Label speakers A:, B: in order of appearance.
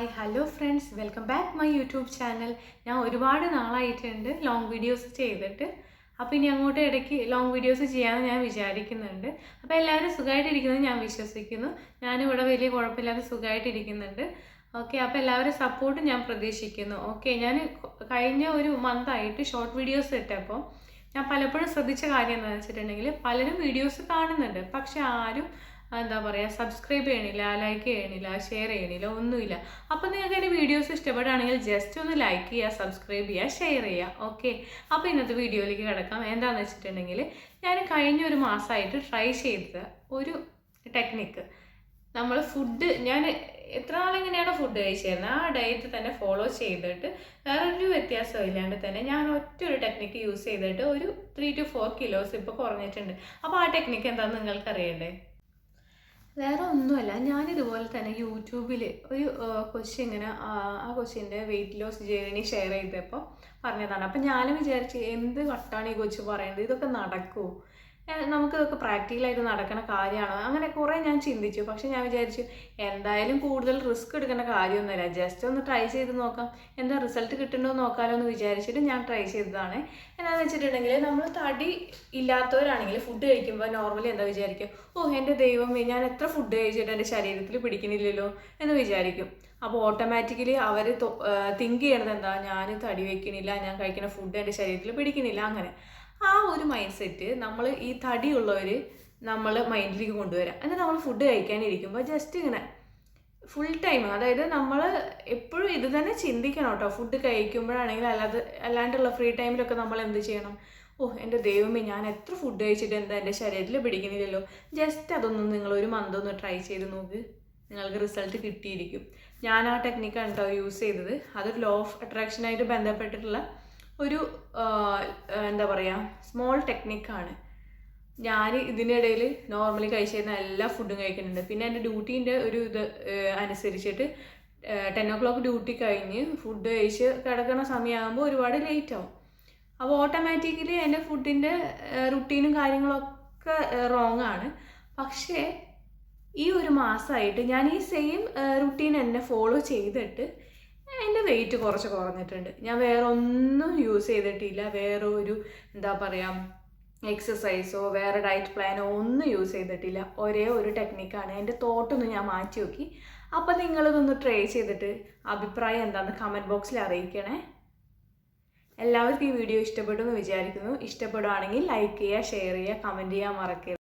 A: Hi hello friends, welcome back my YouTube channel. ഞാൻ ഒരുപാട് നാളായിട്ടുണ്ട് long videos ചെയ്തിട്ട്. അപ്പോൾ ഇനി അങ്ങോട്ട് ഇടയ്ക്ക് ലോങ് വീഡിയോസ് ചെയ്യാമെന്ന് ഞാൻ വിചാരിക്കുന്നുണ്ട്. അപ്പോൾ എല്ലാവരും സുഖമായിട്ടിരിക്കുന്നത് ഞാൻ വിശ്വസിക്കുന്നു. ഞാനിവിടെ വലിയ കുഴപ്പമില്ലാതെ സുഖമായിട്ടിരിക്കുന്നുണ്ട്. ഓക്കെ, അപ്പോൾ എല്ലാവരും സപ്പോർട്ട് ഞാൻ പ്രതീക്ഷിക്കുന്നു. ഓക്കെ, ഞാൻ കഴിഞ്ഞ ഒരു മന്തായിട്ട് ഷോർട്ട് വീഡിയോസ് ഇട്ടപ്പോൾ ഞാൻ പലപ്പോഴും ശ്രദ്ധിച്ച കാര്യം എന്താണെന്ന് വെച്ചിട്ടുണ്ടെങ്കിൽ, പലരും വീഡിയോസ് കാണുന്നുണ്ട്, പക്ഷെ ആരും എന്താ പറയുക സബ്സ്ക്രൈബ് ചെയ്യണില്ല, ലൈക്ക് ചെയ്യണില്ല, ഷെയർ ചെയ്യണില്ല, ഒന്നുമില്ല. അപ്പോൾ നിങ്ങൾക്ക് എൻ്റെ വീഡിയോസ് ഇഷ്ടപ്പെടുകയാണെങ്കിൽ ജസ്റ്റ് ഒന്ന് ലൈക്ക് ചെയ്യുക, സബ്സ്ക്രൈബ് ചെയ്യുക, ഷെയർ ചെയ്യുക. ഓക്കെ, അപ്പോൾ ഇന്നത്തെ വീഡിയോയിലേക്ക് കിടക്കാം. എന്താണെന്ന് വെച്ചിട്ടുണ്ടെങ്കിൽ, ഞാൻ കഴിഞ്ഞ ഒരു മാസമായിട്ട് ട്രൈ ചെയ്ത ഒരു ടെക്നിക്ക്, നമ്മൾ ഫുഡ്, ഞാൻ എത്ര നാളെങ്ങനെയാണോ ഫുഡ് കഴിച്ചിരുന്നത് ആ ഡയറ്റ് തന്നെ ഫോളോ ചെയ്തിട്ട് വേറൊരു വ്യത്യാസം ഇല്ലാണ്ട് തന്നെ ഞാൻ ഒറ്റൊരു ടെക്നിക്ക് യൂസ് ചെയ്തിട്ട് ഒരു 3 to 4 കിലോസ് ഇപ്പോൾ കുറഞ്ഞിട്ടുണ്ട്. അപ്പോൾ ആ ടെക്നിക്ക് എന്താണെന്ന് നിങ്ങൾക്ക് അറിയണ്ടേ? വേറെ ഒന്നുമല്ല, ഞാനിതുപോലെ തന്നെ യൂട്യൂബിൽ ഒരു കൊച്ചി ഇങ്ങനെ ആ കൊച്ചിൻ്റെ വെയിറ്റ് ലോസ് ജേർണി ഷെയർ ചെയ്തപ്പോൾ പറഞ്ഞതാണ്. അപ്പം ഞാനും വിചാരിച്ചു, എന്ത് വട്ടാണ് ഈ കൊച്ചു പറയുന്നത്, ഇതൊക്കെ നടക്കുമോ, നമുക്കിതൊക്കെ പ്രാക്ടിക്കലായിട്ട് നടക്കുന്ന കാര്യമാണോ, അങ്ങനെ കുറേ ഞാൻ ചിന്തിച്ചു. പക്ഷെ ഞാൻ വിചാരിച്ചു, എന്തായാലും കൂടുതൽ റിസ്ക് എടുക്കേണ്ട കാര്യമൊന്നുമില്ല, ജസ്റ്റ് ഒന്ന് ട്രൈ ചെയ്ത് നോക്കാം, എന്താ റിസൾട്ട് കിട്ടുന്നുണ്ടോ നോക്കാമല്ലോ എന്ന് വിചാരിച്ചിട്ട് ഞാൻ ട്രൈ ചെയ്തതാണ്. എന്താണെന്ന് വെച്ചിട്ടുണ്ടെങ്കിൽ, നമ്മൾ തടി ഇല്ലാത്തവരാണെങ്കിൽ ഫുഡ് കഴിക്കുമ്പോൾ നോർമലി എന്താ വിചാരിക്കുക, ഓ എൻ്റെ ദൈവമേ, ഞാൻ എത്ര ഫുഡ് കഴിച്ചിട്ട് എൻ്റെ ശരീരത്തിൽ പിടിക്കണില്ലല്ലോ എന്ന് വിചാരിക്കും. അപ്പോൾ ഓട്ടോമാറ്റിക്കലി അവർ തിങ്ക് ചെയ്യണത് എന്താ, ഞാൻ തടി വയ്ക്കണില്ല, ഞാൻ കഴിക്കുന്ന ഫുഡ് എൻ്റെ ശരീരത്തിൽ പിടിക്കണില്ല. അങ്ങനെ ആ ഒരു മൈൻഡ് സെറ്റ് നമ്മൾ ഈ തടിയുള്ളവർ നമ്മൾ മൈൻഡിലേക്ക് കൊണ്ടുവരാം. എന്നിട്ട് നമ്മൾ ഫുഡ് കഴിക്കാനിരിക്കുമ്പോൾ ജസ്റ്റ് ഇങ്ങനെ ഫുൾ ടൈം, അതായത് നമ്മൾ എപ്പോഴും ഇത് തന്നെ ചിന്തിക്കണം കേട്ടോ. ഫുഡ് കഴിക്കുമ്പോഴാണെങ്കിൽ അല്ലാണ്ടുള്ള ഫ്രീ ടൈമിലൊക്കെ നമ്മൾ എന്ത് ചെയ്യണം, ഓ എൻ്റെ ദൈവമേ, ഞാൻ എത്ര ഫുഡ് കഴിച്ചിട്ട് എന്താ എൻ്റെ ശരീരത്തിൽ പിടിക്കുന്നില്ലല്ലോ. ജസ്റ്റ് അതൊന്നും നിങ്ങൾ ഒരു മന്ത് ഒന്ന് ട്രൈ ചെയ്ത് നോക്ക്, നിങ്ങൾക്ക് റിസൾട്ട് കിട്ടിയിരിക്കും. ഞാൻ ആ ടെക്നിക്കാണ് കേട്ടോ യൂസ് ചെയ്തത്. അതൊരു ലോ ഓഫ് അട്രാക്ഷനായിട്ട് ബന്ധപ്പെട്ടിട്ടുള്ള ഒരു എന്താ പറയുക സ്മോൾ ടെക്നിക്കാണ്. ഞാൻ ഇതിനിടയിൽ നോർമലി കഴിച്ചിരുന്ന എല്ലാ ഫുഡും കഴിക്കുന്നുണ്ട്. പിന്നെ എൻ്റെ ഡ്യൂട്ടീൻ്റെ ഒരു ഇത് അനുസരിച്ചിട്ട് 10 o'clock ഡ്യൂട്ടി കഴിഞ്ഞ് ഫുഡ് കഴിച്ച് കിടക്കുന്ന സമയമാകുമ്പോൾ ഒരുപാട് ലേറ്റ് ആവും. അപ്പോൾ ഓട്ടോമാറ്റിക്കലി എൻ്റെ ഫുഡിൻ്റെ റുട്ടീനും കാര്യങ്ങളൊക്കെ റോങ് ആണ്. പക്ഷേ ഈ ഒരു മാസമായിട്ട് ഞാൻ ഈ സെയിം റുട്ടീൻ എന്നെ ഫോളോ ചെയ്തിട്ട് എൻ്റെ വെയിറ്റ് കുറച്ച് കുറഞ്ഞിട്ടുണ്ട്. ഞാൻ വേറെ ഒന്നും യൂസ് ചെയ്തിട്ടില്ല, വേറെ ഒരു എന്താ പറയുക എക്സസൈസോ വേറെ ഡയറ്റ് പ്ലാനോ ഒന്നും യൂസ് ചെയ്തിട്ടില്ല. ഒരേ ഒരു ടെക്നിക്കാണ്. എൻ്റെ തോട്ടൊന്ന് ഞാൻ മാറ്റി നോക്കി. അപ്പോൾ നിങ്ങളിതൊന്ന് ട്രൈ ചെയ്തിട്ട് അഭിപ്രായം എന്താണെന്ന് കമൻറ്റ് ബോക്സിൽ അറിയിക്കണേ. എല്ലാവർക്കും ഈ വീഡിയോ ഇഷ്ടപ്പെടുമെന്ന് വിചാരിക്കുന്നു. ഇഷ്ടപ്പെടുകയാണെങ്കിൽ ലൈക്ക് ചെയ്യുക, ഷെയർ ചെയ്യുക, കമൻറ്റ് ചെയ്യാൻ മറക്കരുത്.